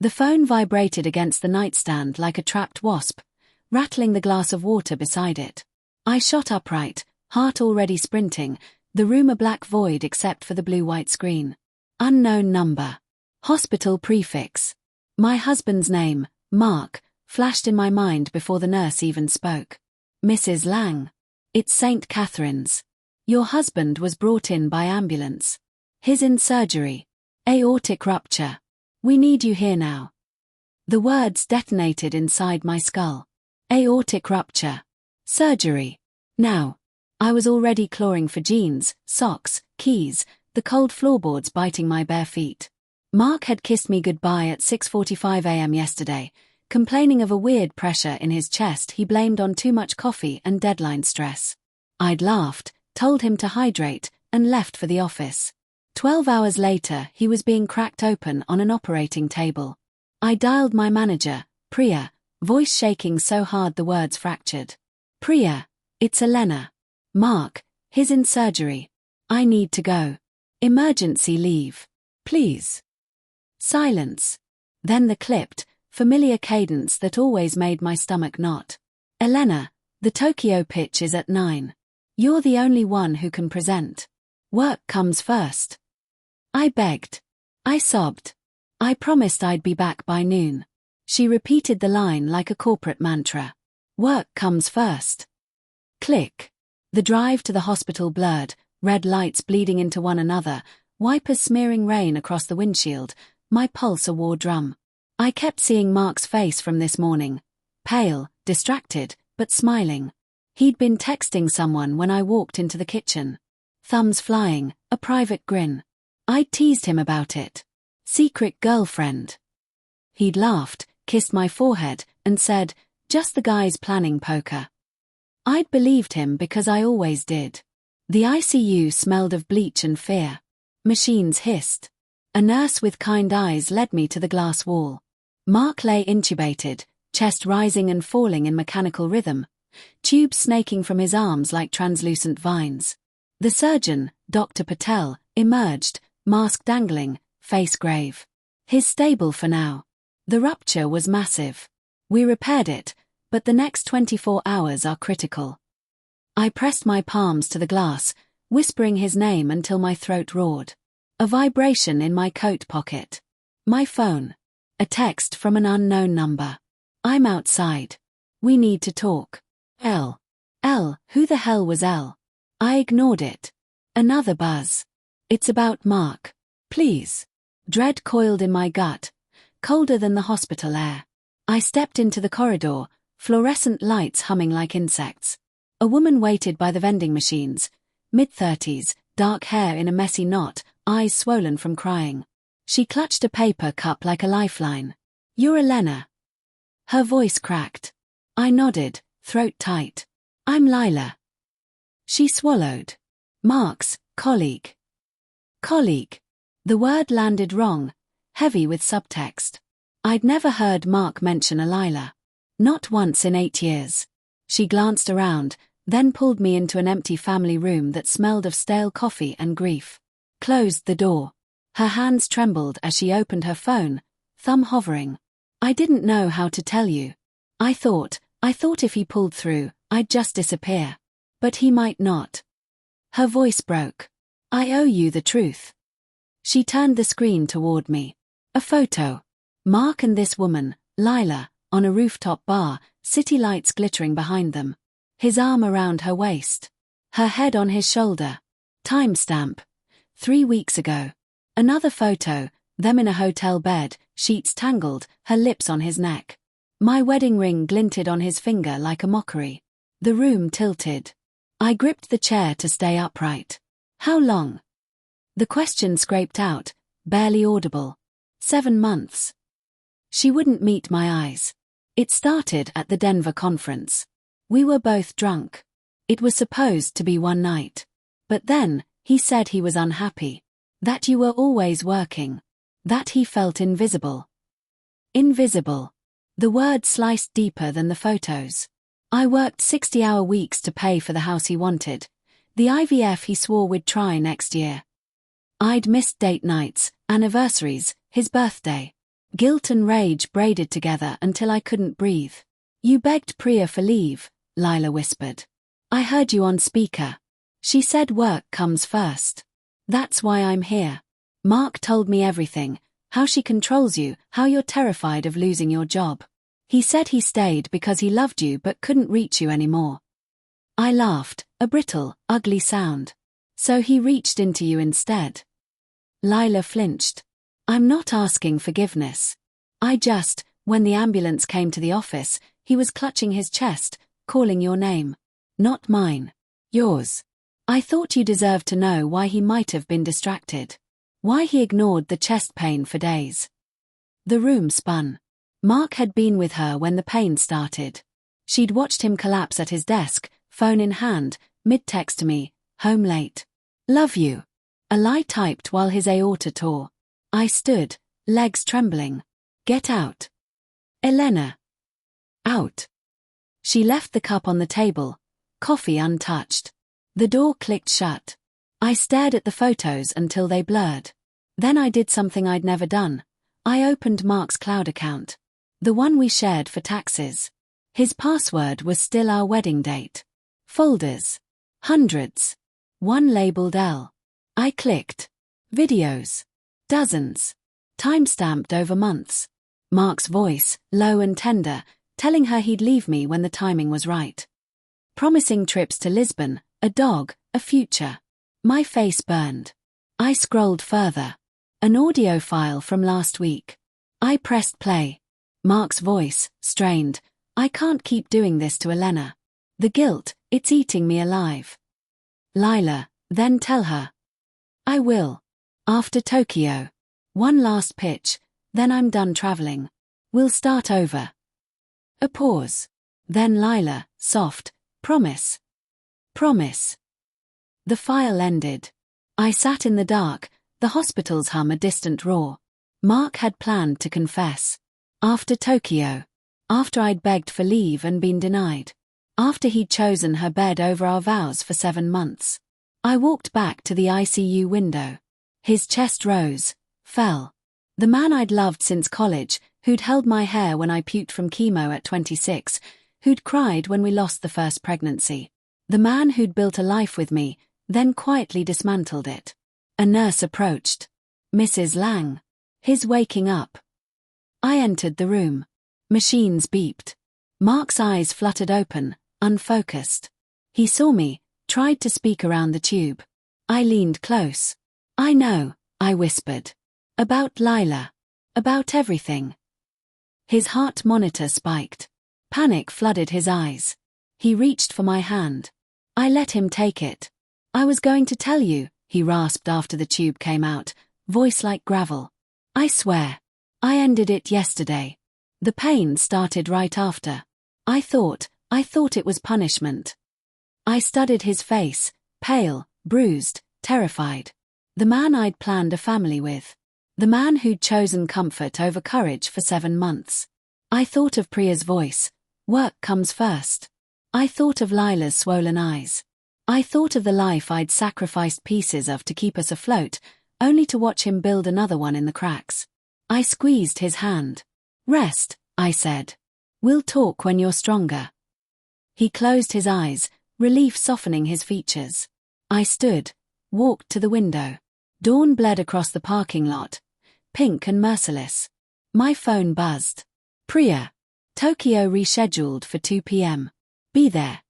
The phone vibrated against the nightstand like a trapped wasp, rattling the glass of water beside it. I shot upright, heart already sprinting, the room a black void except for the blue-white screen. Unknown number. Hospital prefix. My husband's name, Mark, flashed in my mind before the nurse even spoke. Mrs. Lang. It's St. Catherine's. Your husband was brought in by ambulance. He's in surgery. Aortic rupture. We need you here now. The words detonated inside my skull. Aortic rupture. Surgery. Now. I was already clawing for jeans, socks, keys, the cold floorboards biting my bare feet. Mark had kissed me goodbye at 6:45 a.m. yesterday, complaining of a weird pressure in his chest he blamed on too much coffee and deadline stress. I'd laughed, told him to hydrate, and left for the office. 12 hours later, he was being cracked open on an operating table. I dialed my manager, Priya, voice shaking so hard the words fractured. Priya, it's Elena. Mark, he's in surgery. I need to go. Emergency leave. Please. Silence. Then the clipped, familiar cadence that always made my stomach knot. Elena, the Tokyo pitch is at 9. You're the only one who can present. Work comes first. I begged. I sobbed. I promised I'd be back by noon. She repeated the line like a corporate mantra. Work comes first. Click. The drive to the hospital blurred, red lights bleeding into one another, wipers smearing rain across the windshield, my pulse a war drum. I kept seeing Mark's face from this morning. Pale, distracted, but smiling. He'd been texting someone when I walked into the kitchen. Thumbs flying, a private grin. I'd teased him about it. Secret girlfriend. He'd laughed, kissed my forehead, and said, just the guys planning poker. I'd believed him because I always did. The ICU smelled of bleach and fear. Machines hissed. A nurse with kind eyes led me to the glass wall. Mark lay intubated, chest rising and falling in mechanical rhythm, tubes snaking from his arms like translucent vines. The surgeon, Dr. Patel, emerged, mask dangling, face grave. He's stable for now. The rupture was massive. We repaired it, but the next 24 hours are critical. I pressed my palms to the glass, whispering his name until my throat roared. A vibration in my coat pocket. My phone. A text from an unknown number. I'm outside. We need to talk. L. Who the hell was L? I ignored it. Another buzz. It's about Mark. Please. Dread coiled in my gut, colder than the hospital air. I stepped into the corridor, fluorescent lights humming like insects. A woman waited by the vending machines, mid-30s, dark hair in a messy knot, eyes swollen from crying. She clutched a paper cup like a lifeline. You're Elena. Her voice cracked. I nodded, throat tight. I'm Lila. She swallowed. Mark's colleague. Colleague. The word landed wrong, heavy with subtext. I'd never heard Mark mention a Lila. Not once in 8 years. She glanced around, then pulled me into an empty family room that smelled of stale coffee and grief. Closed the door. Her hands trembled as she opened her phone, thumb hovering. I didn't know how to tell you. I thought if he pulled through, I'd just disappear. But he might not. Her voice broke. I owe you the truth. She turned the screen toward me. A photo. Mark and this woman, Lila, on a rooftop bar, city lights glittering behind them. His arm around her waist. Her head on his shoulder. Timestamp. 3 weeks ago. Another photo, them in a hotel bed, sheets tangled, her lips on his neck. My wedding ring glinted on his finger like a mockery. The room tilted. I gripped the chair to stay upright. How long? The question scraped out, barely audible. 7 months. She wouldn't meet my eyes. It started at the Denver conference. We were both drunk. It was supposed to be one night. But then, he said he was unhappy. That you were always working. That he felt invisible. Invisible. The word sliced deeper than the photos. I worked 60-hour weeks to pay for the house he wanted. The IVF he swore we'd try next year. I'd missed date nights, anniversaries, his birthday. Guilt and rage braided together until I couldn't breathe. You begged Priya for leave, Lila whispered. I heard you on speaker. She said work comes first. That's why I'm here. Mark told me everything, how she controls you, how you're terrified of losing your job. He said he stayed because he loved you but couldn't reach you anymore. I laughed, a brittle, ugly sound. So he reached into you instead. Lila flinched. I'm not asking forgiveness. When the ambulance came to the office, he was clutching his chest, calling your name. Not mine. Yours. I thought you deserved to know why he might have been distracted. Why he ignored the chest pain for days. The room spun. Mark had been with her when the pain started. She'd watched him collapse at his desk, phone in hand, mid-text to me, home late. Love you. A lie typed while his aorta tore. I stood, legs trembling. Get out. Elena. Out. She left the cup on the table, coffee untouched. The door clicked shut. I stared at the photos until they blurred. Then I did something I'd never done. I opened Mark's cloud account. The one we shared for taxes. His password was still our wedding date. Folders. Hundreds. One labeled L. I clicked. Videos. Dozens. Time-stamped over months. Mark's voice, low and tender, telling her he'd leave me when the timing was right. Promising trips to Lisbon, a dog, a future. My face burned. I scrolled further. An audio file from last week. I pressed play. Mark's voice, strained. I can't keep doing this to Elena. The guilt, it's eating me alive. Lila, then tell her. I will. After Tokyo. One last pitch, then I'm done traveling. We'll start over. A pause. Then Lila, soft, promise. Promise. The file ended. I sat in the dark, the hospital's hum a distant roar. Mark had planned to confess. After Tokyo. After I'd begged for leave and been denied. After he'd chosen her bed over our vows for 7 months. I walked back to the ICU window. His chest rose, fell. The man I'd loved since college, who'd held my hair when I puked from chemo at 26, who'd cried when we lost the first pregnancy. The man who'd built a life with me, then quietly dismantled it. A nurse approached. Mrs. Lang. His waking up. I entered the room. Machines beeped. Mark's eyes fluttered open, unfocused. He saw me, tried to speak around the tube. I leaned close. I know, I whispered. About Lila. About everything. His heart monitor spiked. Panic flooded his eyes. He reached for my hand. I let him take it. I was going to tell you, he rasped after the tube came out, voice like gravel. I swear. I ended it yesterday. The pain started right after. I thought it was punishment. I studied his face, pale, bruised, terrified. The man I'd planned a family with. The man who'd chosen comfort over courage for 7 months. I thought of Priya's voice. Work comes first. I thought of Lila's swollen eyes. I thought of the life I'd sacrificed pieces of to keep us afloat, only to watch him build another one in the cracks. I squeezed his hand. Rest, I said. We'll talk when you're stronger. He closed his eyes, relief softening his features. I stood, walked to the window. Dawn bled across the parking lot, pink and merciless. My phone buzzed. Priya. Tokyo rescheduled for 2 p.m. Be there.